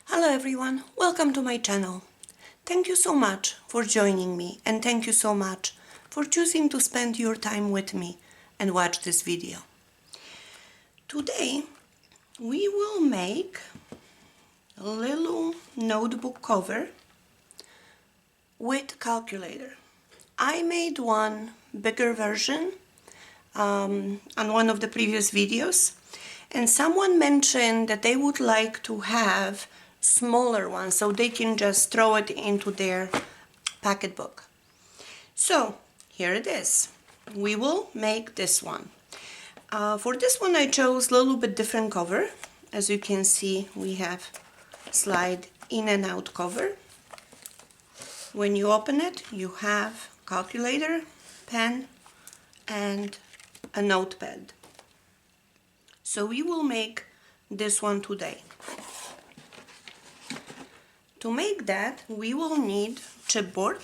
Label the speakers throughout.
Speaker 1: Hello everyone, welcome to my channel. Thank you so much for joining me and thank you so much for choosing to spend your time with me and watch this video. Today we will make a little notebook cover with calculator. I made one bigger version on one of the previous videos, and someone mentioned that they would like to have smaller ones so they can just throw it into their pocketbook. So here it is. We will make this one. For this one I chose a little bit different cover. As you can see, we have slide in and out cover. When you open it, you have calculator, pen, and a notepad. So we will make this one today. To make that, we will need chipboard,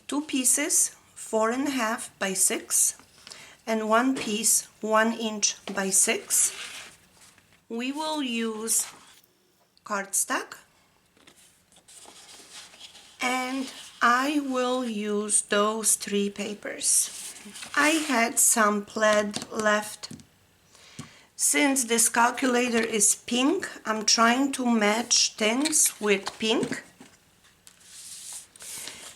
Speaker 1: 2 pieces 4.5 by 6, and 1 piece 1 inch by 6. We will use cardstock, and I will use those 3 papers. I had some plaid left. Since this calculator is pink, I'm trying to match things with pink.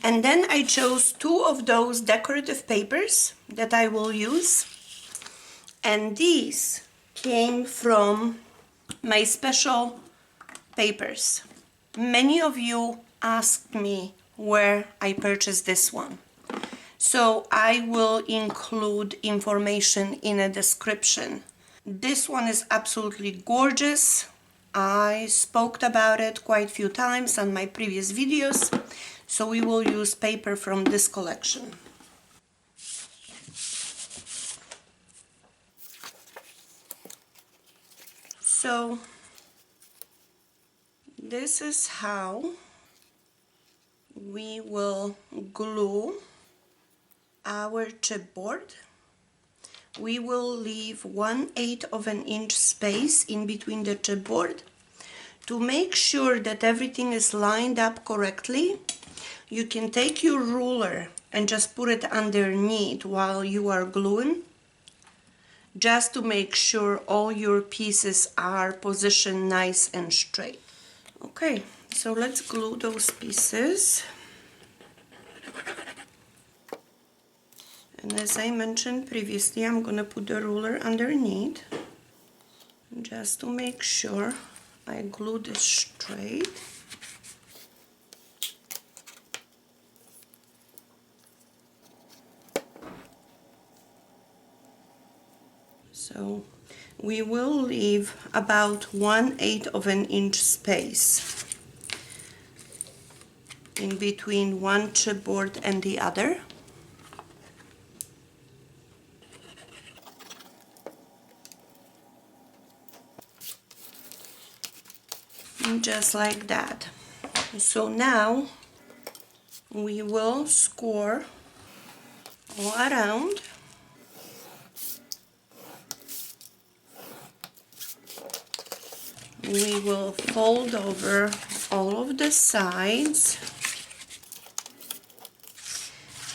Speaker 1: And then I chose 2 of those decorative papers that I will use. And these came from my special papers. Many of you asked me where I purchased this one. So I will include information in a description. This one is absolutely gorgeous. I spoke about it quite a few times on my previous videos, so we will use paper from this collection. So this is how we will glue our chipboard. We will leave 1/8 of an inch space in between the chipboard. To make sure that everything is lined up correctly, you can take your ruler and just put it underneath while you are gluing, just to make sure all your pieces are positioned nice and straight. Okay, so let's glue those pieces. And as I mentioned previously, I'm going to put the ruler underneath just to make sure I glue this straight. So we will leave about 1/8 of an inch space in between one chipboard and the other. Just like that. So now we will score all around. We will fold over all of the sides,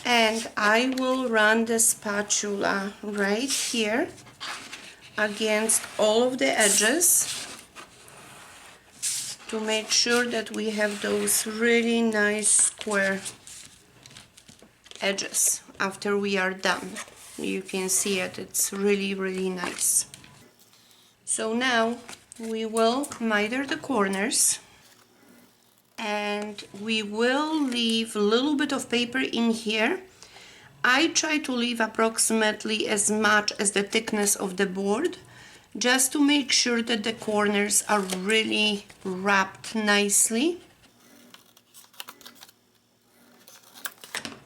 Speaker 1: and I will run the spatula right here against all of the edges to make sure that we have those really nice square edges after we are done. You can see it, it's really nice. So now we will miter the corners, and we will leave a little bit of paper in here. I try to leave approximately as much as the thickness of the board, just to make sure that the corners are really wrapped nicely.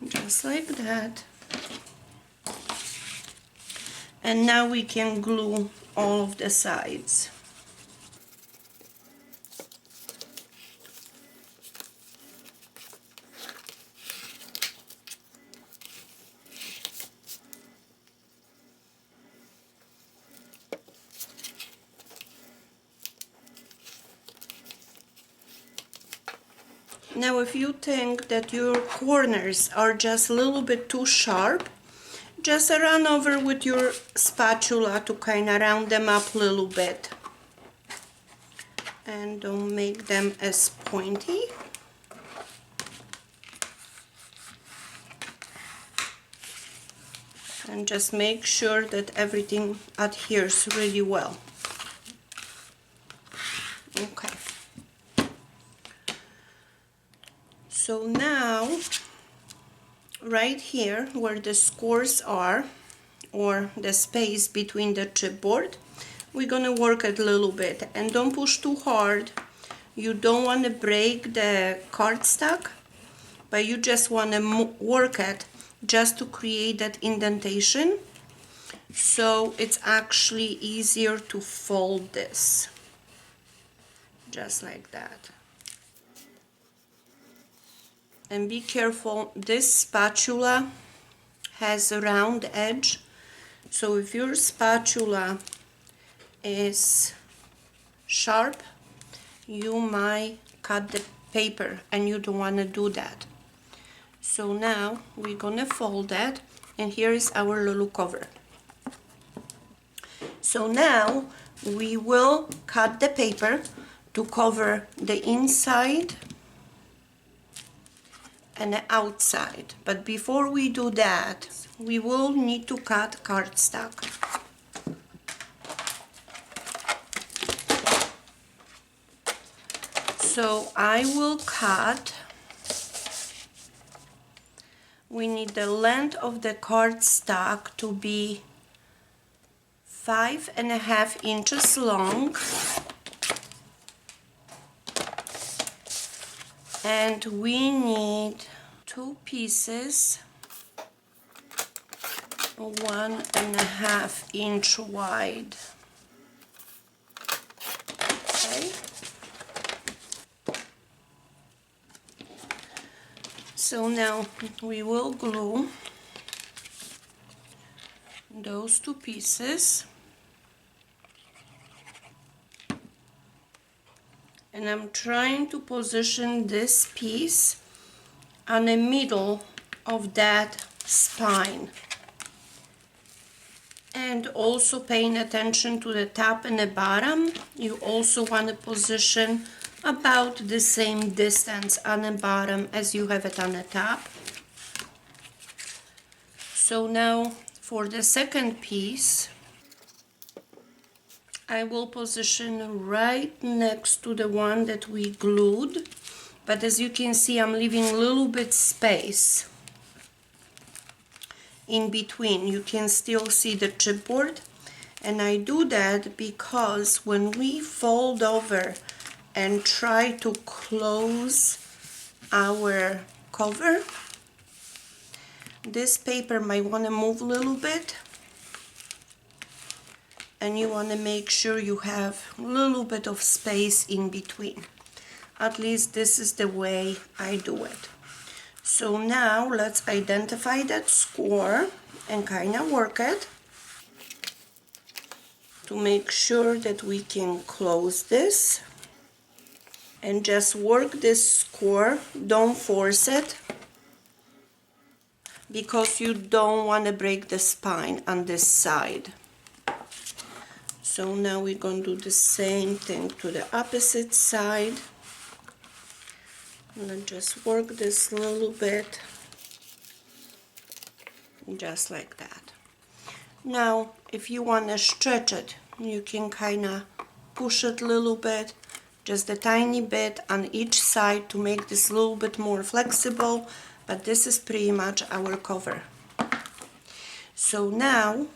Speaker 1: Just like that. And now we can glue all of the sides. Now if you think that your corners are just a little bit too sharp, just run over with your spatula to kind of round them up a little bit. And don't make them as pointy. And just make sure that everything adheres really well. Okay. So now, right here where the scores are, or the space between the chipboard, we're gonna work it a little bit, and don't push too hard. You don't want to break the cardstock, but you just want to work it just to create that indentation, so it's actually easier to fold this, just like that. And be careful, this spatula has a round edge, so if your spatula is sharp, you might cut the paper, and you don't want to do that. So now we're gonna fold that, and here is our little cover. So now we will cut the paper to cover the inside and the outside. But before we do that, we will need to cut cardstock. So I will cut, we need the length of the cardstock to be 5.5 inches long, and we need 2 pieces 1.5 inch wide. Okay. So now we will glue those 2 pieces, and I'm trying to position this piece on the middle of that spine, and also paying attention to the top and the bottom. You also want to position about the same distance on the bottom as you have it on the top. So now for the second piece, I will position right next to the one that we glued, but as you can see, I'm leaving a little bit space in between. You can still see the chipboard, and I do that because when we fold over and try to close our cover, this paper might want to move a little bit, and you want to make sure you have a little bit of space in between. At least this is the way I do it. So now let's identify that score and kind of work it to make sure that we can close this, and just work this score. Don't force it, because you don't want to break the spine on this side. So now we're going to do the same thing to the opposite side. I'm going to just work this a little bit, just like that. Now if you want to stretch it, you can kind of push it a little bit, just a tiny bit on each side to make this a little bit more flexible, but this is pretty much our cover. So now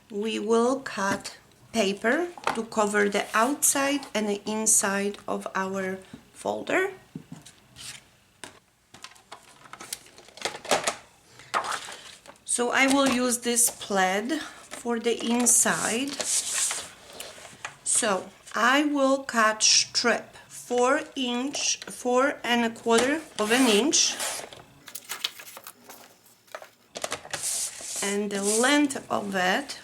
Speaker 1: we will cut paper to cover the outside and the inside of our folder. So I will use this plaid for the inside. So I will cut strip 4.25 of an inch, and the length of it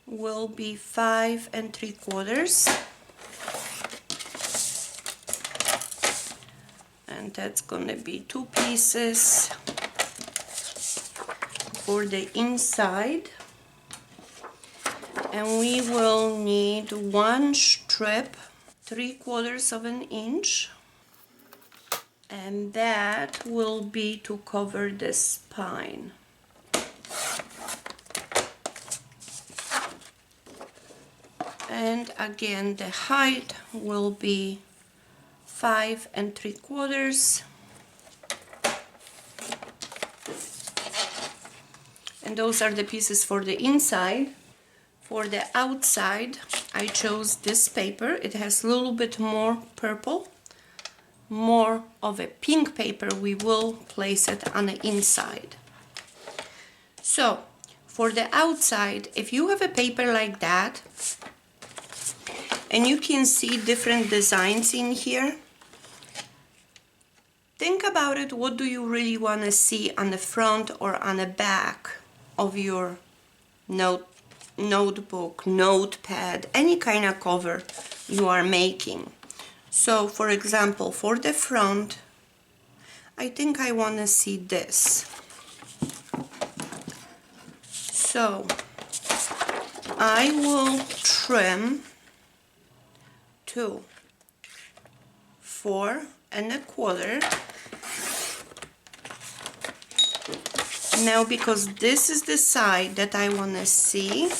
Speaker 1: will be 5.75. that's gonna be 2 pieces for the inside, and we will need 1 strip 3/4 of an inch, and that will be to cover the spine. And again, the height will be 5 3/4. And those are the pieces for the inside. For the outside, I chose this paper. It has a little bit more purple, more of a pink paper. We will place it on the inside. So, for the outside, if you have a paper like that, and you can see different designs in here, think about it. What do you really want to see on the front or on the back of your notebook, notepad, any kind of cover you are making? So, for example, for the front, I think I want to see this. So, I will trim to 4 1/4. Now, because this is the side that I want to see,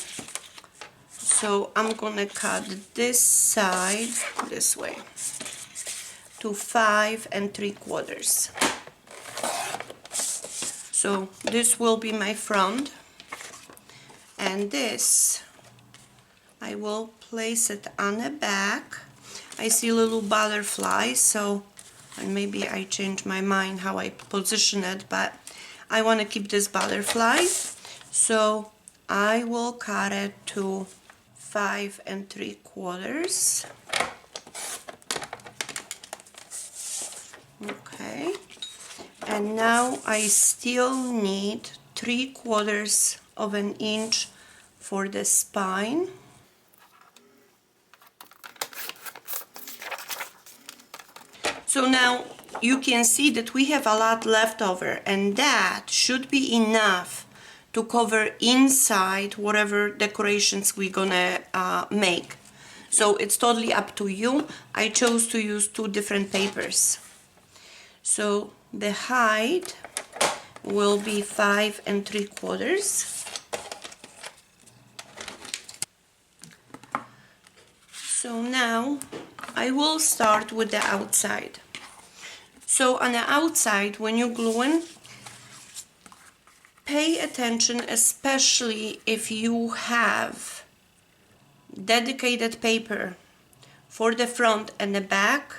Speaker 1: so I'm gonna cut this side this way to 5 3/4. So this will be my front, and this I will place it on the back. I see a little butterfly, so, and maybe I change my mind how I position it, but I want to keep this butterfly, so I will cut it to 5 3/4. Okay, and now I still need 3/4 of an inch for the spine. So now you can see that we have a lot left over, and that should be enough to cover inside whatever decorations we're gonna make. So it's totally up to you. I chose to use 2 different papers. So the height will be 5 3/4. So now I will start with the outside. So on the outside, when you're gluing, pay attention, especially if you have dedicated paper for the front and the back,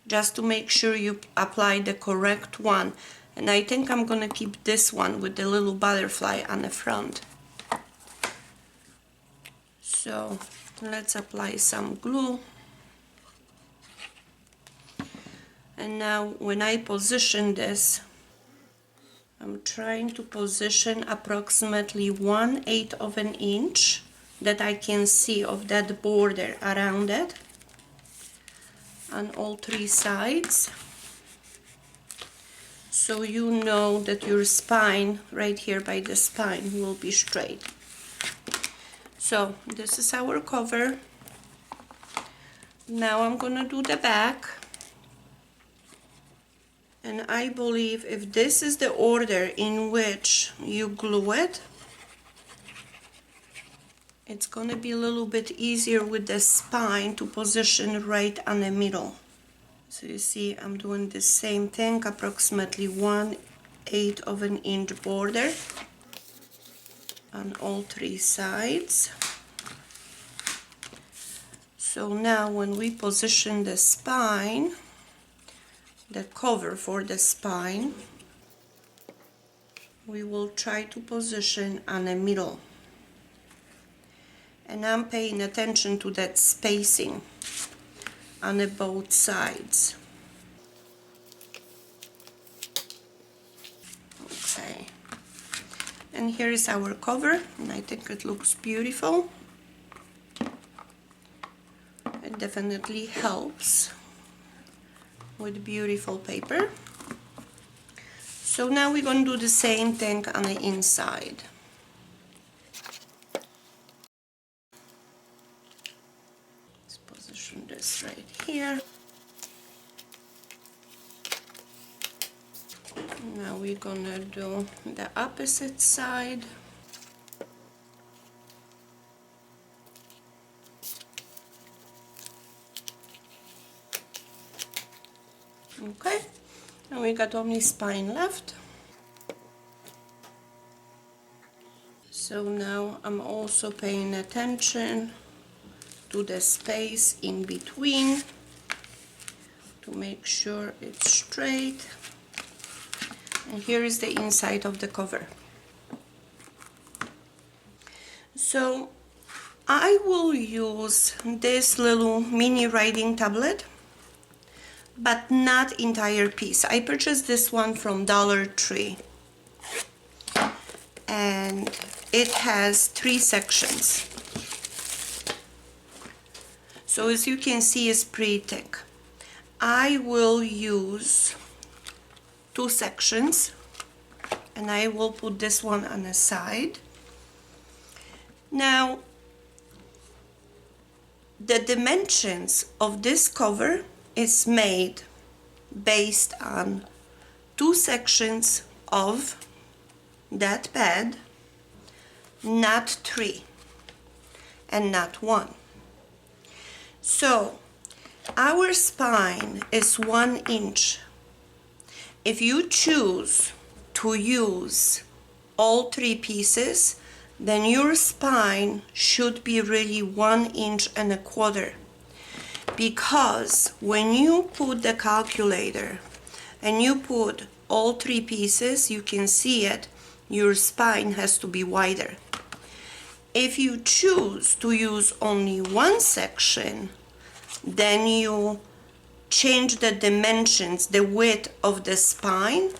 Speaker 1: just to make sure you apply the correct one. And I think I'm gonna keep this one with the little butterfly on the front. So let's apply some glue. And now when I position this, I'm trying to position approximately 1/8 of an inch that I can see of that border around it on all 3 sides, so you know that your spine right here by the spine will be straight. So this is our cover. Now I'm gonna do the back. And I believe if this is the order in which you glue it, it's gonna be a little bit easier with the spine to position right on the middle. So you see I'm doing the same thing, approximately 1/8 of an inch border on all 3 sides. So now when we position the spine, the cover for the spine, we will try to position on the middle. And I'm paying attention to that spacing on the both sides. Okay. And here is our cover, and I think it looks beautiful. It definitely helps with beautiful paper. So now we're going to do the same thing on the inside. Let's position this right here. Now we're gonna do the opposite side. Okay, and we got only spine left. So now I'm also paying attention to the space in between to make sure it's straight. And here is the inside of the cover. So I will use this little mini writing tablet, but not entire piece. I purchased this one from Dollar Tree, and it has 3 sections. So as you can see, it's pretty thick. I will use 2 sections, and I will put this one on the side. Now, the dimensions of this cover is made based on 2 sections of that pad, not 3 and not 1. So our spine is 1 inch. If you choose to use all 3 pieces, then your spine should be really 1.25 inches. Because when you put the calculator and you put all 3 pieces, you can see it, your spine has to be wider. If you choose to use only 1 section, then you change the dimensions, the width of the spine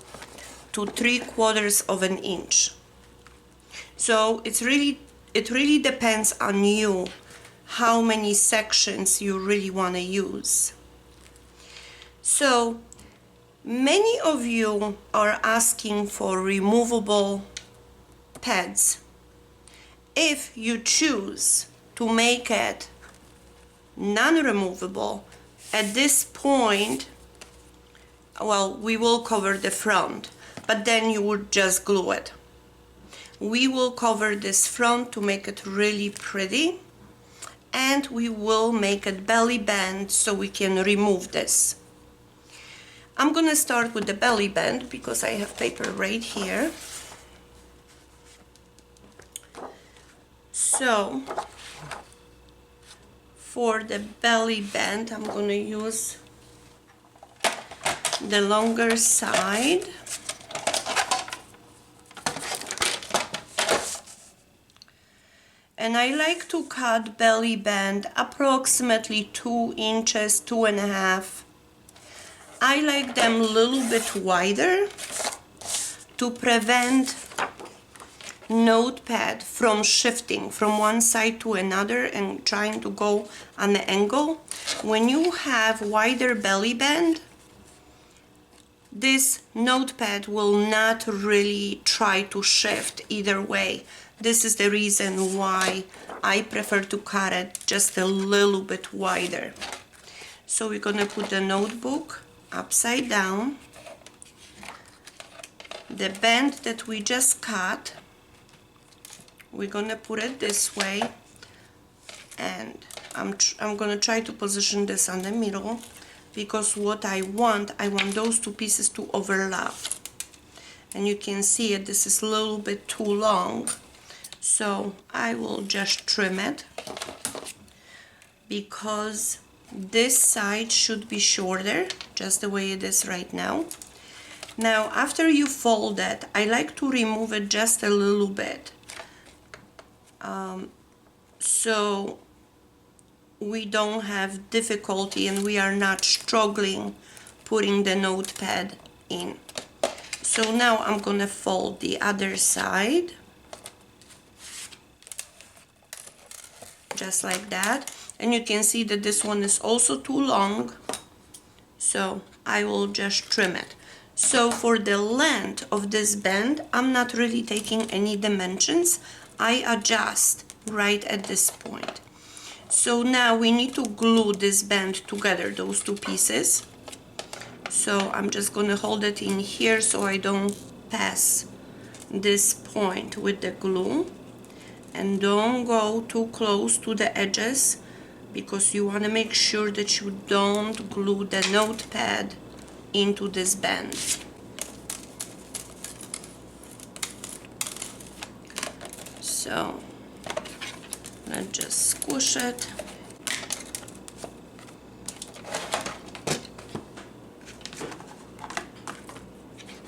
Speaker 1: to 3/4 inch. So it really depends on you how many sections you really want to use. So many of you are asking for removable pads. If you choose to make it non-removable, at this point, well, we will cover the front, but then you would just glue it. We will cover this front to make it really pretty, and we will make it belly band so we can remove this. I'm gonna start with the belly band because I have paper right here. So for the belly band, I'm gonna use the longer side. And I like to cut belly band approximately 2 inches, 2.5. I like them a little bit wider to prevent notepad from shifting from one side to another and trying to go on the angle. When you have wider belly band, this notepad will not really try to shift either way. This is the reason why I prefer to cut it just a little bit wider. So we're gonna put the notebook upside down. The band that we just cut, we're gonna put it this way, and I'm gonna try to position this on the middle, because what I want those 2 pieces to overlap. And you can see it, this is a little bit too long, so I will just trim it, because this side should be shorter, just the way it is right now. Now, after you fold it, I like to remove it just a little bit, so we don't have difficulty and we are not struggling putting the notepad in. So now I'm gonna fold the other side, just like that. And you can see that this one is also too long, so I will just trim it. So for the length of this band, I'm not really taking any dimensions. I adjust right at this point. So now we need to glue this band together, those two pieces. So I'm just gonna hold it in here so I don't pass this point with the glue. And don't go too close to the edges because you want to make sure that you don't glue the notepad into this band. So let's just squish it.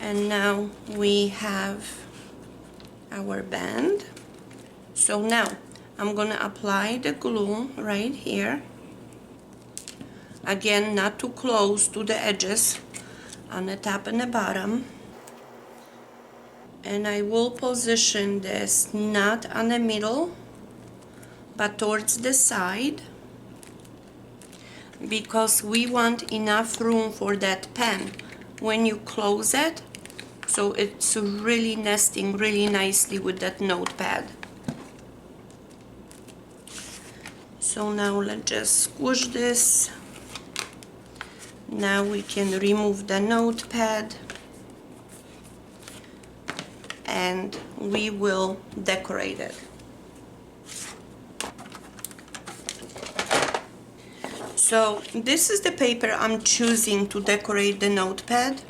Speaker 1: And now we have our band. So now I'm gonna apply the glue right here. Again, not too close to the edges, on the top and the bottom. And I will position this not on the middle, but towards the side, because we want enough room for that pen when you close it, so it's really nesting really nicely with that notepad. So now let's just squish this. Now we can remove the notepad and we will decorate it. So this is the paper I'm choosing to decorate the notepad.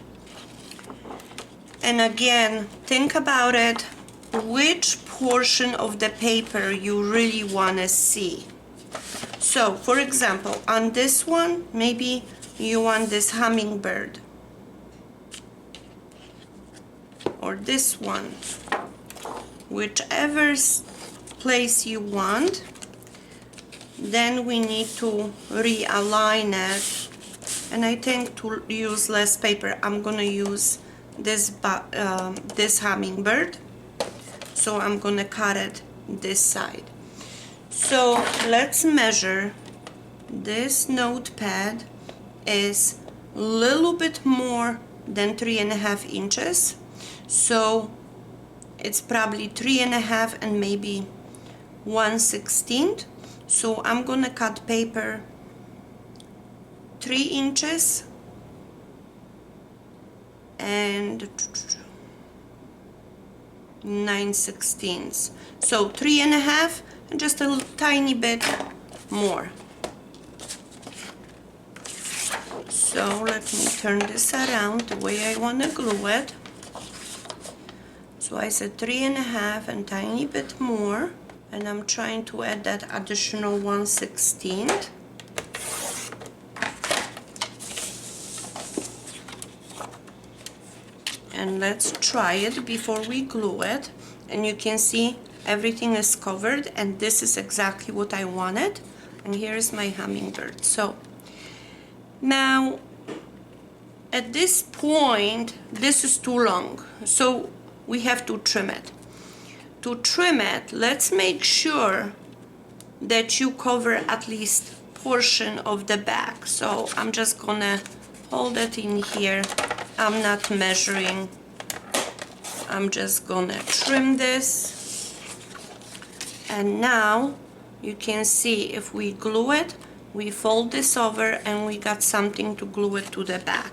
Speaker 1: And again, think about it, which portion of the paper you really want to see. So, for example, on this one, maybe you want this hummingbird. Or this one. Whichever place you want, then we need to realign it. And I think to use less paper, I'm gonna use this hummingbird. So I'm gonna cut it this side. So let's measure. This notepad is a little bit more than 3.5 inches. So it's probably 3.5 and maybe 1/16. So I'm gonna cut paper 3 inches and 9/16. So 3.5 and just a tiny bit more. So let me turn this around the way I want to glue it. So I said 3.5 and tiny bit more, and I'm trying to add that additional 1/16. And let's try it before we glue it. And you can see everything is covered, and this is exactly what I wanted. And here's my hummingbird. So now at this point, this is too long, so we have to trim it. To trim it, let's make sure that you cover at least portion of the back. So I'm just gonna hold it in here. I'm not measuring. I'm just gonna trim this. And now you can see if we glue it, we fold this over and we got something to glue it to the back.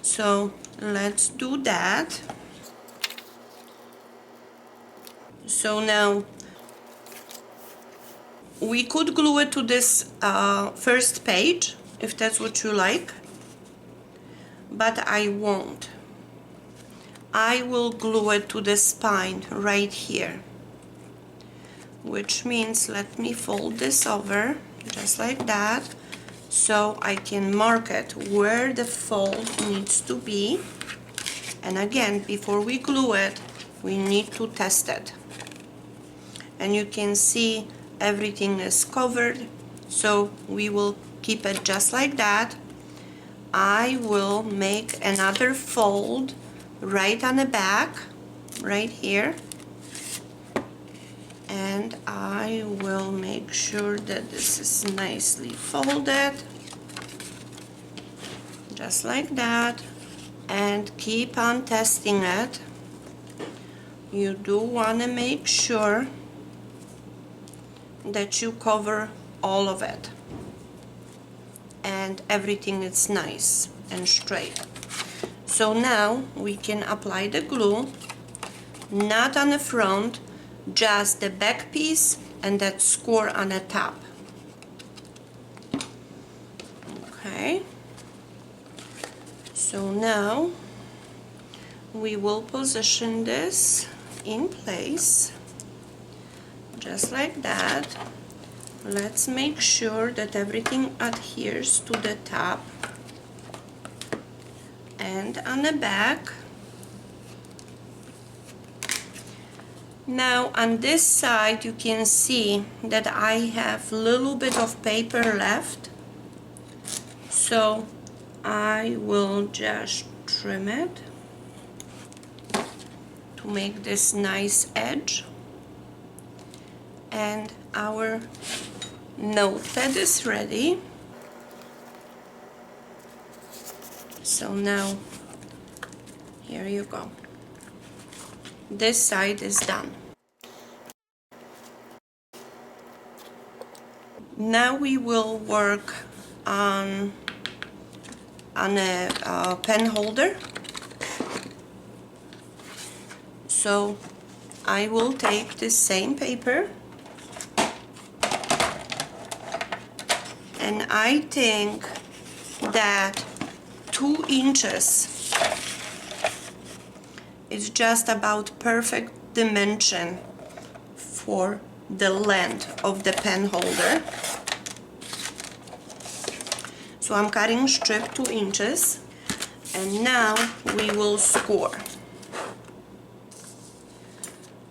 Speaker 1: So let's do that. So now we could glue it to this first page if that's what you like, but I won't. I will glue it to the spine right here, which means let me fold this over just like that so I can mark it where the fold needs to be. And again, before we glue it, we need to test it. And you can see everything is covered, so we will keep it just like that. I will make another fold right on the back, right here. and I will make sure that this is nicely folded, just like that, and keep on testing it. You do want to make sure that you cover all of it and everything is nice and straight. So now we can apply the glue, not on the front, just the back piece and that score on the top. Okay, so now we will position this in place just like that. Let's make sure that everything adheres to the top and on the back. Now on this side you can see that I have a little bit of paper left, so I will just trim it to make this nice edge. And our notepad is ready. So now, here you go. This side is done. Now we will work on a pen holder. So I will take the same paper, and I think that 2 inches is just about perfect dimension for the length of the pen holder. So I'm cutting strip 2 inches, and now we will score.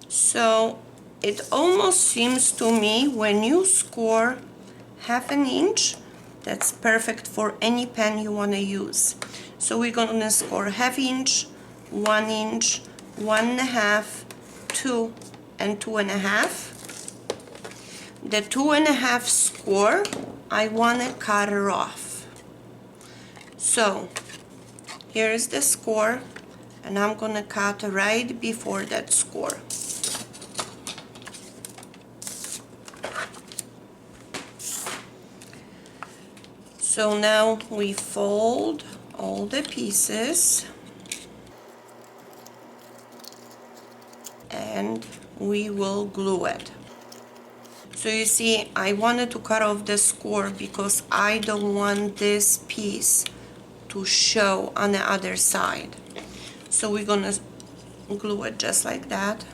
Speaker 1: So it almost seems to me when you score 1/2 inch, that's perfect for any pen you want to use. So we're going to score 1/2 inch, 1 inch, 1.5, 2, and 2.5. The 2.5 score, I want to cut it off. So here's the score, and I'm going to cut right before that score. So now we fold all the pieces and we will glue it. So you see, I wanted to cut off the score because I don't want this piece to show on the other side. So we're gonna glue it just like that.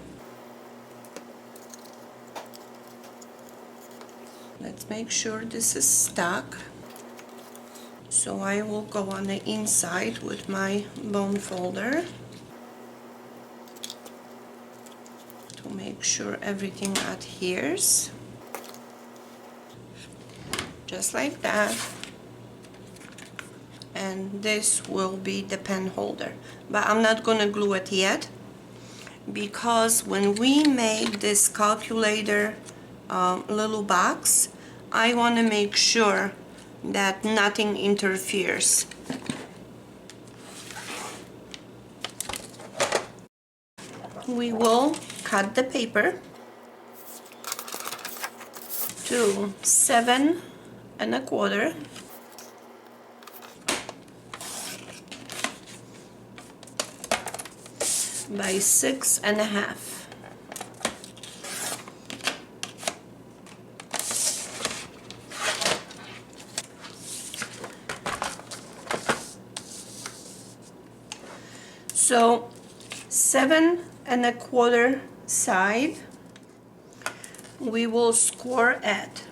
Speaker 1: Let's make sure this is stuck. So I will go on the inside with my bone folder to make sure everything adheres. Just like that. And this will be the pen holder. But I'm not gonna glue it yet, because when we make this calculator little box, I want to make sure that nothing interferes. We will cut the paper to 7 1/4 by 6 1/2. So 7 1/4 side, we will score at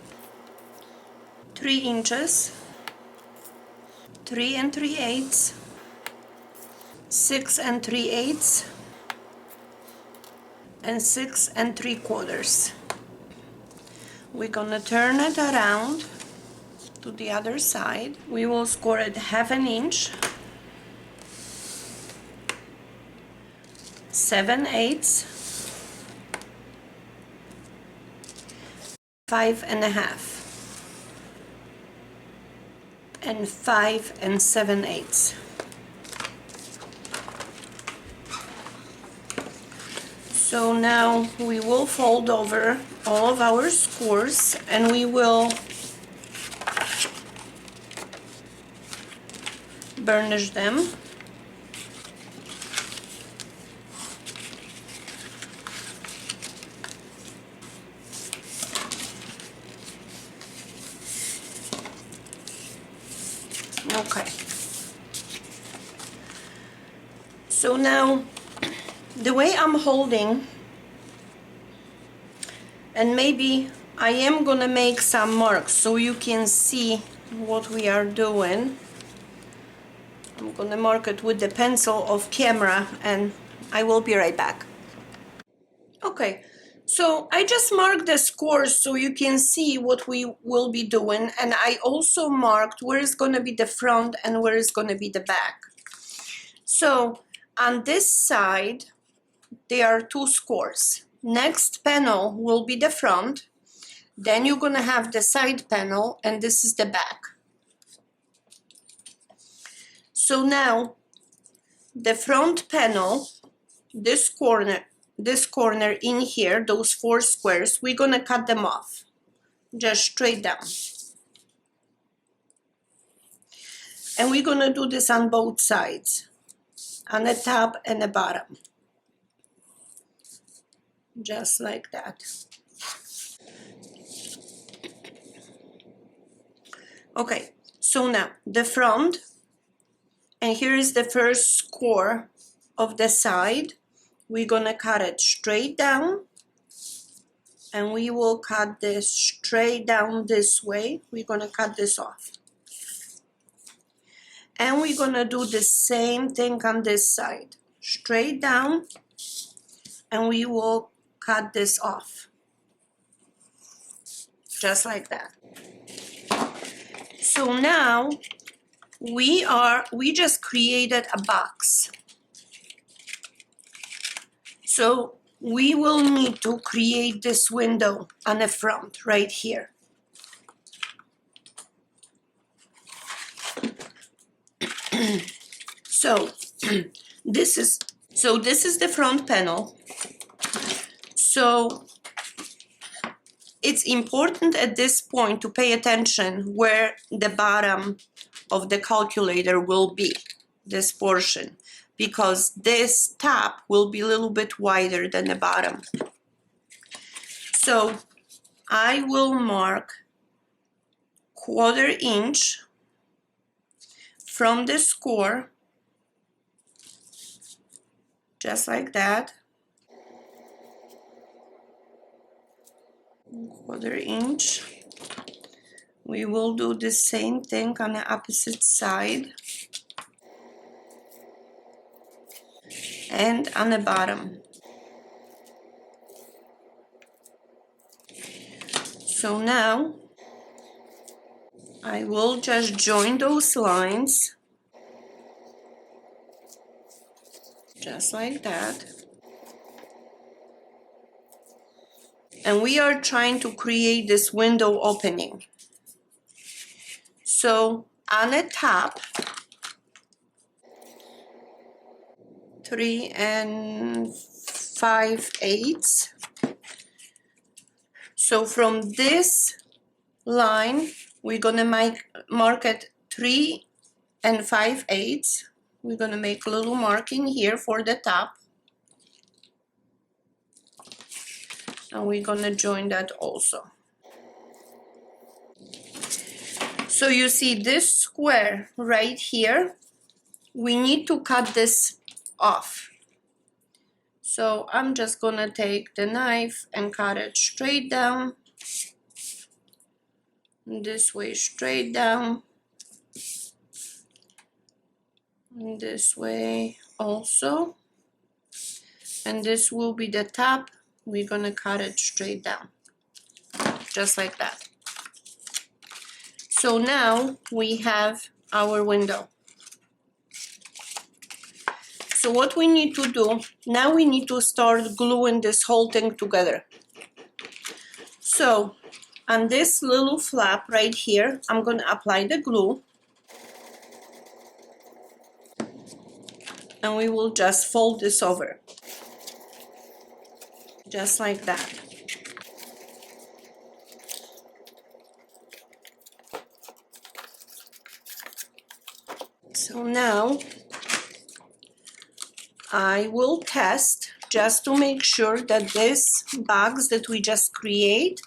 Speaker 1: 3 inches, 3 3/8, 6 3/8, and 6 3/4. We're gonna turn it around to the other side. We will score at 1/2 inch, 7/8, 5.5 and 5 7/8. So now we will fold over all of our scores and we will burnish them. Okay. So now the way I'm holding, and maybe I am gonna make some marks so you can see what we are doing. I'm gonna mark it with the pencil of camera and I will be right back. Okay, so I just marked the scores so you can see what we will be doing, and I also marked where is gonna be the front and where is gonna be the back. So on this side, there are 2 scores. Next panel will be the front, then you're gonna have the side panel, and this is the back. So now the front panel, this corner in here, those 4 squares, we're gonna cut them off, just straight down. And we're gonna do this on both sides, on the top and the bottom, just like that. Okay, so now the front, and here is the first score of the side. We're gonna cut it straight down, and we will cut this straight down this way. We're gonna cut this off. And we're gonna do the same thing on this side, straight down, and we will cut this off, just like that. So now we just created a box. So we will need to create this window on the front right here. So this is the front panel. So it's important at this point to pay attention where the bottom of the calculator will be, this portion, because this top will be a little bit wider than the bottom. So I will mark 1/4 inch from the score, just like that. 1/4 inch. We will do the same thing on the opposite side and on the bottom. So now I will just join those lines, just like that. And we are trying to create this window opening. So on the top, 3 5/8. So from this line, we're gonna mark it 3 5/8. We're gonna make a little marking here for the top. And we're gonna join that also. So you see this square right here, we need to cut this off. So I'm just gonna take the knife and cut it straight down, this way straight down, and this way also, and this will be the top. We're gonna cut it straight down, just like that. So now we have our window. So what we need to do, now we need to start gluing this whole thing together. So On this little flap right here, I'm going to apply the glue. And we will just fold this over. Just like that. So now I will test just to make sure that this box that we just create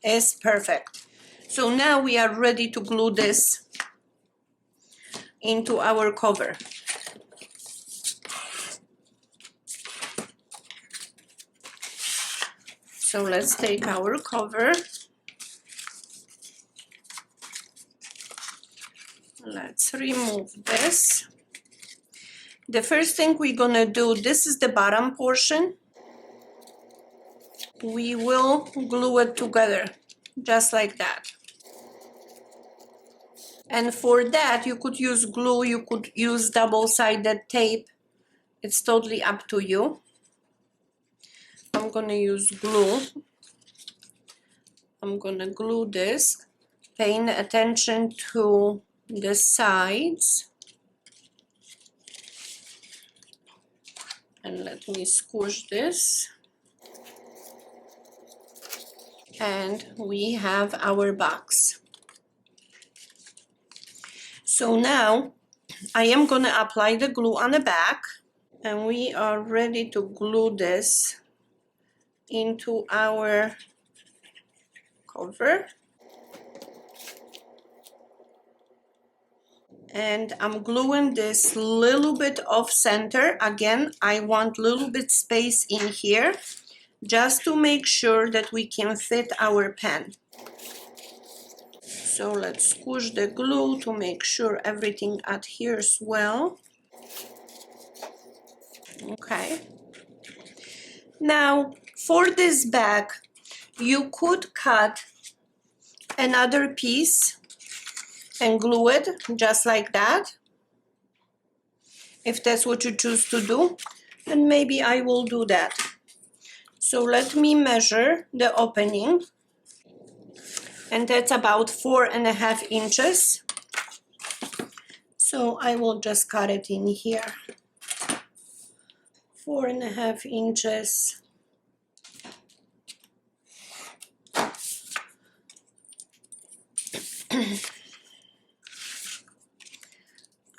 Speaker 1: is perfect. So now we are ready to glue this into our cover. So let's take our cover. Let's remove this. The first thing we're gonna do, this is the bottom portion. We will glue it together, just like that. And for that, you could use glue, you could use double-sided tape. It's totally up to you. I'm gonna use glue. I'm gonna glue this, paying attention to the sides. And let me squish this. And we have our box. So now I am gonna apply the glue on the back, and we are ready to glue this into our cover. And I'm gluing this little bit off center. Again, I want little bit space in here just to make sure that we can fit our pen. So let's squish the glue to make sure everything adheres well. Okay. Now, for this bag, you could cut another piece and glue it just like that. If that's what you choose to do, then maybe I will do that. So let me measure the opening. And that's about 4.5 inches. So I will just cut it in here. 4.5 inches.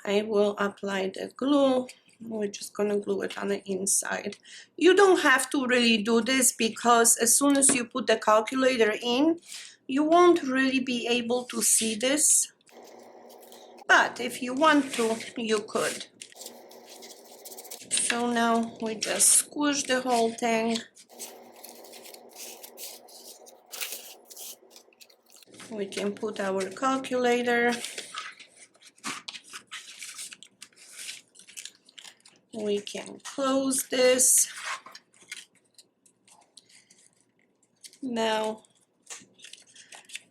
Speaker 1: I will apply the glue. We're just gonna glue it on the inside. You don't have to really do this because as soon as you put the calculator in, you won't really be able to see this. But if you want to, you could. So now we just squish the whole thing. We can put our calculator. We can close this. Now,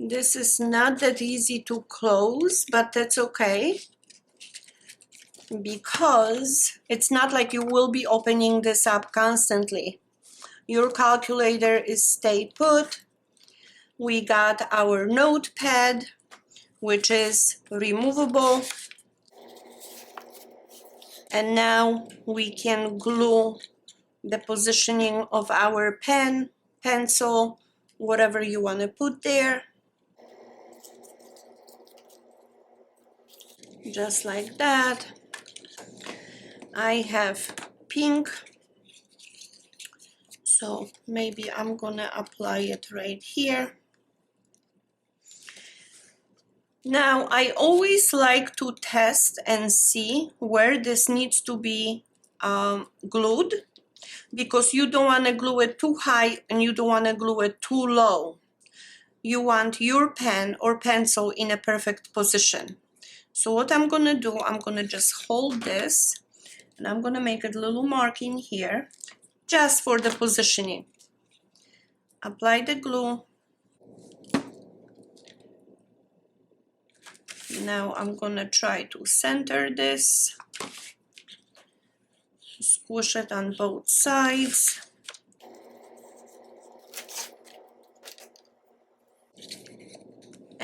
Speaker 1: this is not that easy to close, but that's okay, because it's not like you will be opening this up constantly. Your calculator is stay put. We got our notepad, which is removable. And now we can glue the positioning of our pen, pencil, whatever you want to put there. Just like that. I have pink, so maybe I'm gonna apply it right here. Now, I always like to test and see where this needs to be glued, because you don't want to glue it too high and you don't want to glue it too low. You want your pen or pencil in a perfect position. So what I'm going to do, I'm going to just hold this and I'm going to make a little marking here just for the positioning. Apply the glue. Now I'm going to try to center this. Squish it on both sides.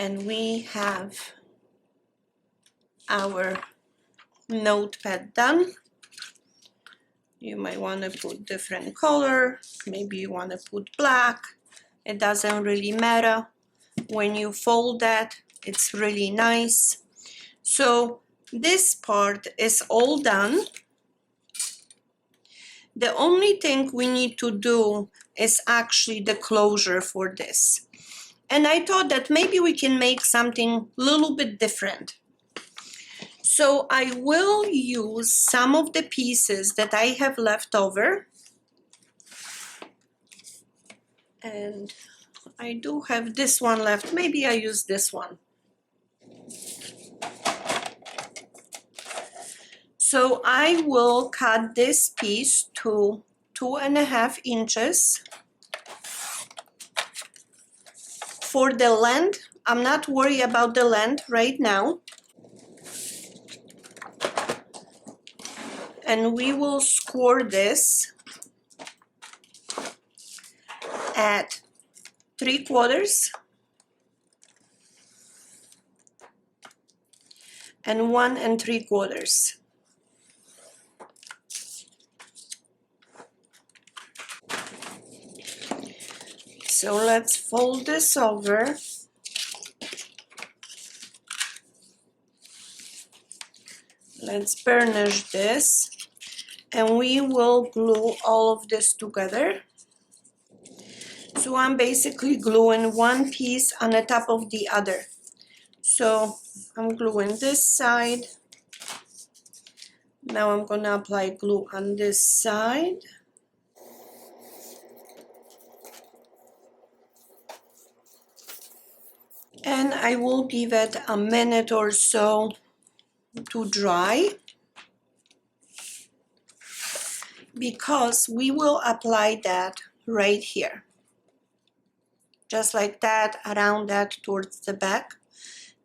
Speaker 1: And we have our notepad done. You might want to put different color, maybe you want to put black. It doesn't really matter. When you fold that, it's really nice. So this part is all done. The only thing we need to do is actually the closure for this. And I thought that maybe we can make something a little bit different. So I will use some of the pieces that I have left over. And I do have this one left. Maybe I use this one. So I will cut this piece to 2.5 inches. For the length, I'm not worried about the length right now. And we will score this at 3/4 and 1 3/4. So let's fold this over. Let's burnish this, and we will glue all of this together. So I'm basically gluing one piece on the top of the other. So I'm gluing this side. Now I'm gonna apply glue on this side. And I will give it a minute or so to dry, because we will apply that right here. Just like that, around that towards the back.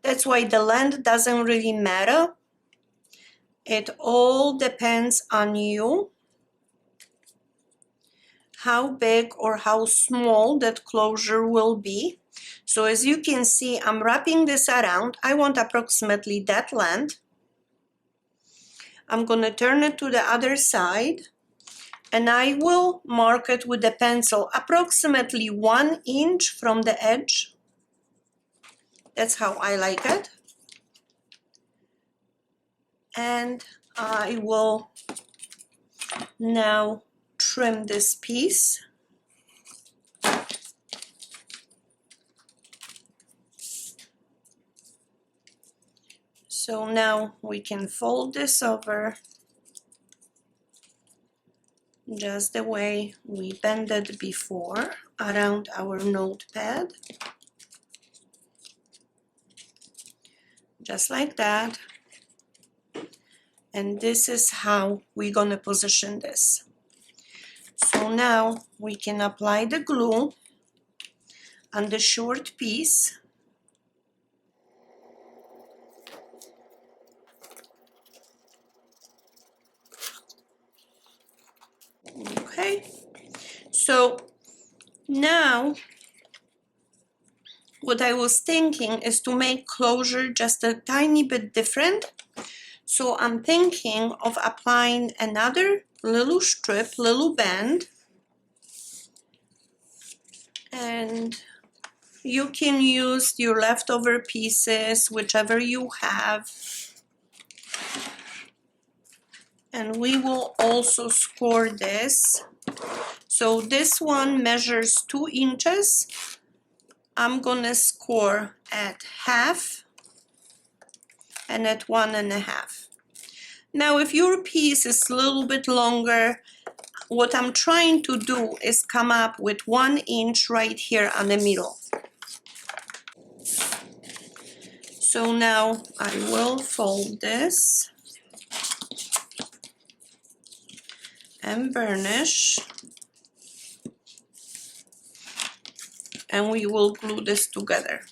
Speaker 1: That's why the length doesn't really matter. It all depends on you, how big or how small that closure will be. So as you can see, I'm wrapping this around. I want approximately that length. I'm gonna turn it to the other side, and I will mark it with a pencil approximately 1 inch from the edge. That's how I like it. And I will now trim this piece. So now we can fold this over just the way we bended before around our notepad. Just like that. And this is how we're gonna position this. So now we can apply the glue on the short piece. Okay, so now what I was thinking is to make closure just a tiny bit different. So I'm thinking of applying another little strip, little band, and you can use your leftover pieces, whichever you have. And we will also score this. So this one measures 2 inches. I'm gonna score at 1/2 and at 1.5. Now, if your piece is a little bit longer, what I'm trying to do is come up with 1 inch right here on the middle. So now I will fold this and burnish, and we will glue this together.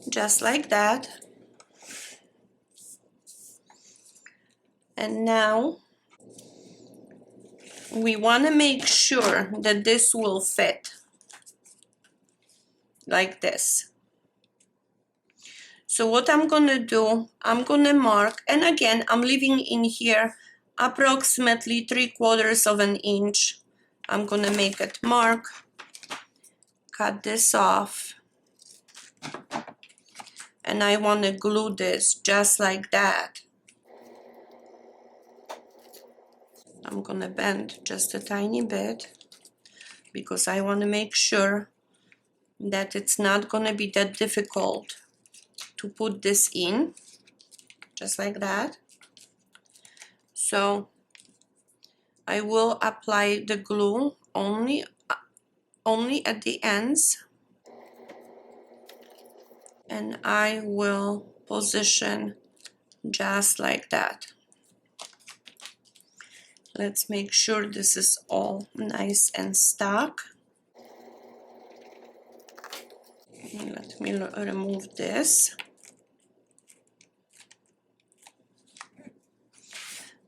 Speaker 1: Just like that. And now we want to make sure that this will fit like this. So what I'm gonna do, I'm gonna mark, and again, I'm leaving in here approximately 3/4 of an inch. I'm gonna make it mark, cut this off, and I wanna glue this just like that. I'm gonna bend just a tiny bit because I wanna make sure that it's not gonna be that difficult to put this in, just like that. So I will apply the glue only at the ends, and I will position just like that. Let's make sure this is all nice and stuck. Let me remove this.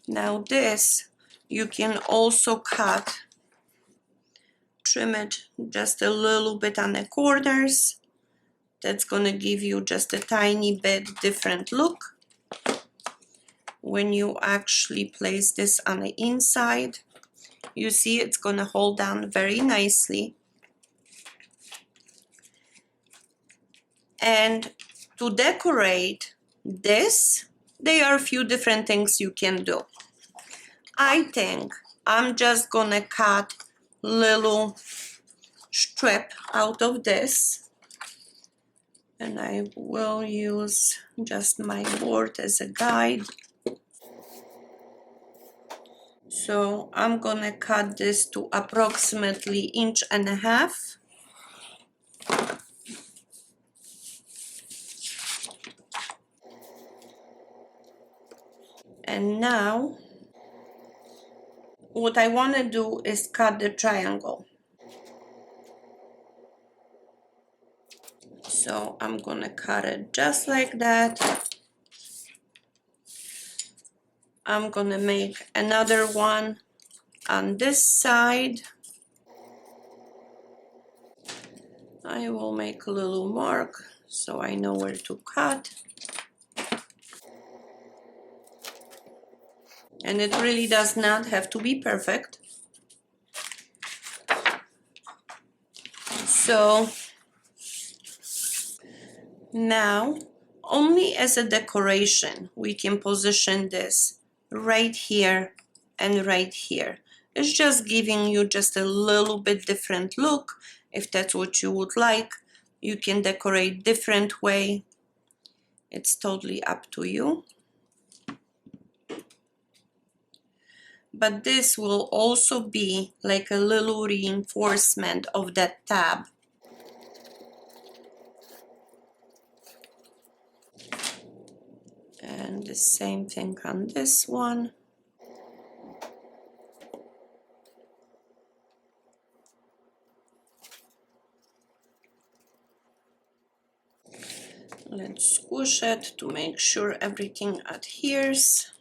Speaker 1: Now this, you can also cut, trim it just a little bit on the corners. That's gonna give you just a tiny bit different look when you actually place this on the inside. You see it's gonna hold down very nicely. And to decorate this, there are a few different things you can do. I think I'm just gonna cut little strip out of this, and I will use just my board as a guide. So I'm gonna cut this to approximately 1.5 inches. And now what I want to do is cut the triangle. So I'm gonna cut it just like that. I'm gonna make another one on this side. I will make a little mark so I know where to cut. And it really does not have to be perfect. So now, only as a decoration, we can position this right here and right here. It's just giving you just a little bit different look. If that's what you would like, you can decorate different way. It's totally up to you. But this will also be like a little reinforcement of that tab. And the same thing on this one. Let's squish it to make sure everything adheres.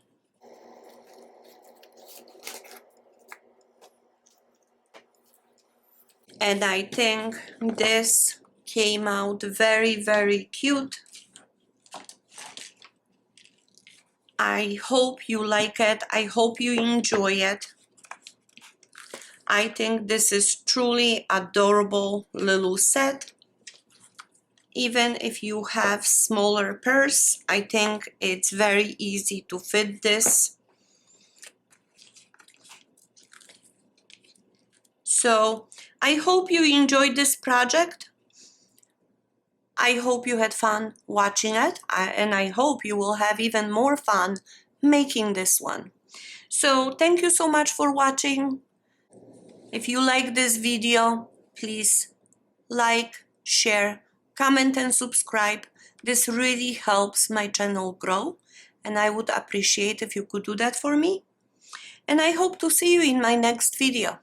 Speaker 1: And I think this came out very, very cute. I hope you like it. I hope you enjoy it. I think this is truly adorable little set. Even if you have smaller purse, I think it's very easy to fit this. So I hope you enjoyed this project. I hope you had fun watching it, and I hope you will have even more fun making this one. So thank you so much for watching. If you like this video, please like, share, comment and subscribe. This really helps my channel grow, and I would appreciate if you could do that for me. And I hope to see you in my next video.